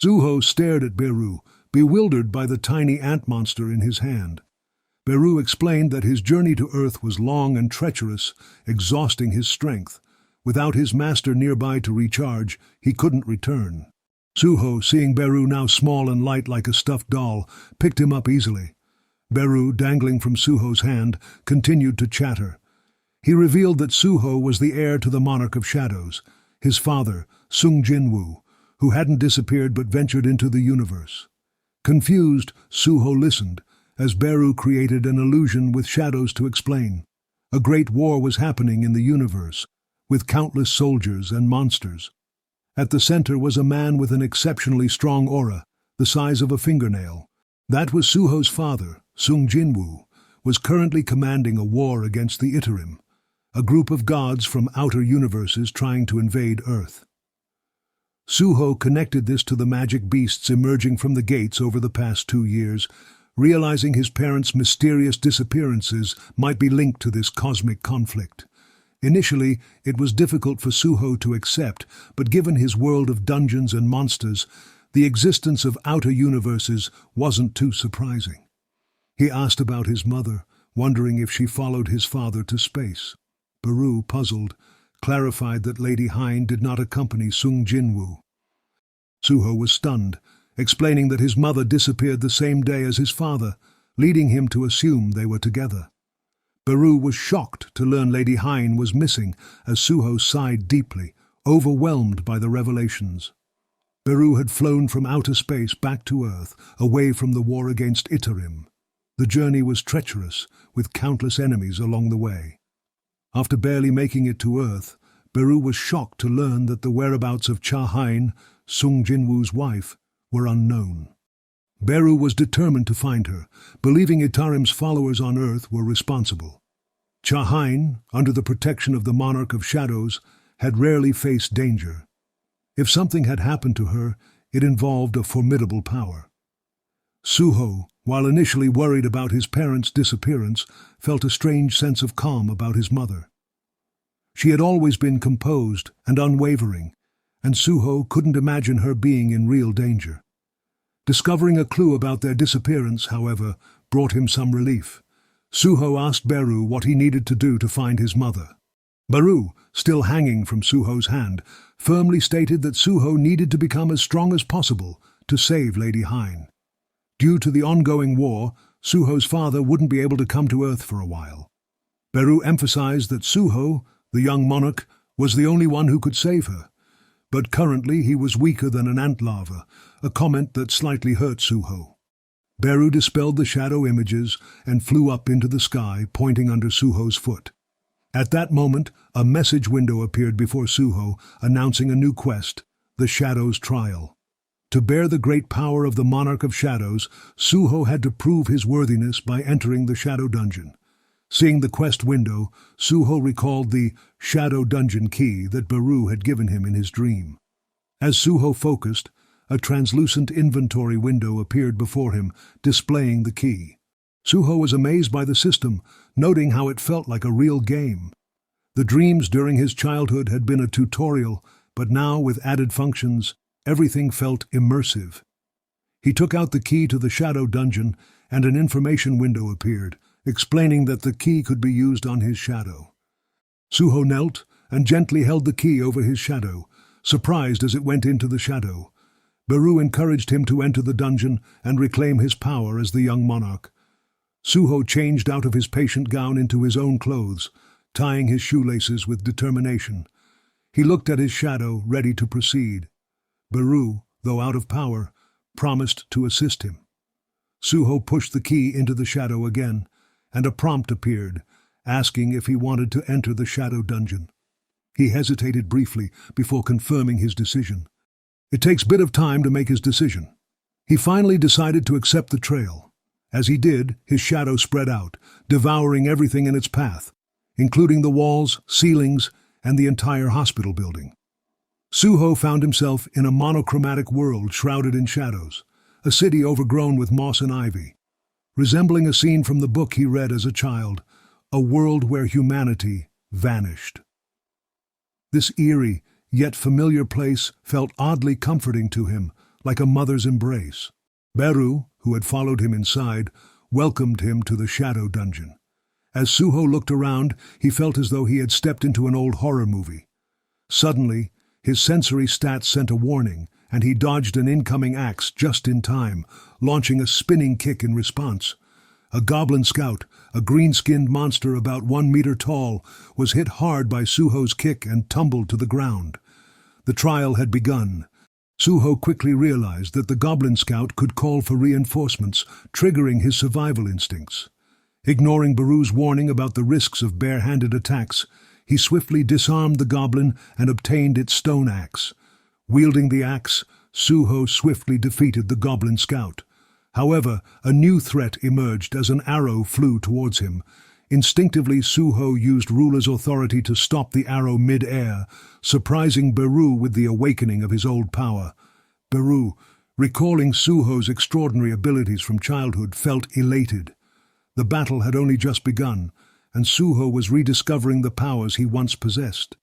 Suho stared at Beru, bewildered by the tiny ant monster in his hand. Beru explained that his journey to Earth was long and treacherous, exhausting his strength. Without his master nearby to recharge, he couldn't return. Suho, seeing Beru now small and light like a stuffed doll, picked him up easily. Beru, dangling from Suho's hand, continued to chatter. He revealed that Suho was the heir to the Monarch of Shadows, his father, Sung Jinwoo, who hadn't disappeared but ventured into the universe. Confused, Suho listened, as Beru created an illusion with shadows to explain. A great war was happening in the universe, with countless soldiers and monsters. At the center was a man with an exceptionally strong aura, the size of a fingernail. That was Suho's father, Sung Jinwoo, was currently commanding a war against the Itarim, a group of gods from outer universes trying to invade Earth. Suho connected this to the magic beasts emerging from the gates over the past 2 years, realizing his parents' mysterious disappearances might be linked to this cosmic conflict. Initially, it was difficult for Suho to accept, but given his world of dungeons and monsters, the existence of outer universes wasn't too surprising. He asked about his mother, wondering if she followed his father to space. Beru, puzzled, clarified that Lady Hein did not accompany Sung Jinwoo. Suho was stunned, explaining that his mother disappeared the same day as his father, leading him to assume they were together. Beru was shocked to learn Lady Hein was missing, as Suho sighed deeply, overwhelmed by the revelations. Beru had flown from outer space back to Earth, away from the war against Itarim. The journey was treacherous, with countless enemies along the way. After barely making it to Earth, Beru was shocked to learn that the whereabouts of Cha Hein, Sung Jinwoo's wife, were unknown. Beru was determined to find her, believing Itarim's followers on Earth were responsible. Cha Hein, under the protection of the Monarch of Shadows, had rarely faced danger. If something had happened to her, it involved a formidable power. Suho, while initially worried about his parents' disappearance, felt a strange sense of calm about his mother. She had always been composed and unwavering, and Suho couldn't imagine her being in real danger. Discovering a clue about their disappearance, however, brought him some relief. Suho asked Beru what he needed to do to find his mother. Beru, still hanging from Suho's hand, firmly stated that Suho needed to become as strong as possible to save Lady Hein. Due to the ongoing war, Suho's father wouldn't be able to come to Earth for a while. Beru emphasized that Suho, the young monarch, was the only one who could save her. But currently he was weaker than an ant larva, a comment that slightly hurt Suho. Beru dispelled the shadow images and flew up into the sky, pointing under Suho's foot. At that moment, a message window appeared before Suho, announcing a new quest, the Shadow's Trial. To bear the great power of the Monarch of Shadows, Suho had to prove his worthiness by entering the Shadow Dungeon. Seeing the quest window, Suho recalled the Shadow Dungeon key that Beru had given him in his dream. As Suho focused, a translucent inventory window appeared before him, displaying the key. Suho was amazed by the system, noting how it felt like a real game. The dreams during his childhood had been a tutorial, but now, with added functions, everything felt immersive. He took out the key to the Shadow Dungeon, and an information window appeared, explaining that the key could be used on his shadow. Suho knelt and gently held the key over his shadow, surprised as it went into the shadow. Beru encouraged him to enter the dungeon and reclaim his power as the young monarch. Suho changed out of his patient gown into his own clothes, tying his shoelaces with determination. He looked at his shadow, ready to proceed. Beru, though out of power, promised to assist him. Suho pushed the key into the shadow again, and a prompt appeared, asking if he wanted to enter the Shadow Dungeon. He hesitated briefly before confirming his decision. It takes a bit of time to make his decision. He finally decided to accept the trail. As he did, his shadow spread out, devouring everything in its path, including the walls, ceilings, and the entire hospital building. Suho found himself in a monochromatic world shrouded in shadows, a city overgrown with moss and ivy. Resembling a scene from the book he read as a child, a world where humanity vanished. This eerie, yet familiar place felt oddly comforting to him, like a mother's embrace. Beru, who had followed him inside, welcomed him to the shadow dungeon. As Suho looked around, he felt as though he had stepped into an old horror movie. Suddenly, his sensory stats sent a warning, and he dodged an incoming axe just in time, launching a spinning kick in response. A goblin scout, a green-skinned monster about 1 meter tall, was hit hard by Suho's kick and tumbled to the ground. The trial had begun. Suho quickly realized that the goblin scout could call for reinforcements, triggering his survival instincts. Ignoring Beru's warning about the risks of bare-handed attacks, he swiftly disarmed the goblin and obtained its stone axe. Wielding the axe, Suho swiftly defeated the goblin scout. However, a new threat emerged as an arrow flew towards him. Instinctively, Suho used ruler's authority to stop the arrow mid-air, surprising Beru with the awakening of his old power. Beru, recalling Suho's extraordinary abilities from childhood, felt elated. The battle had only just begun, and Suho was rediscovering the powers he once possessed.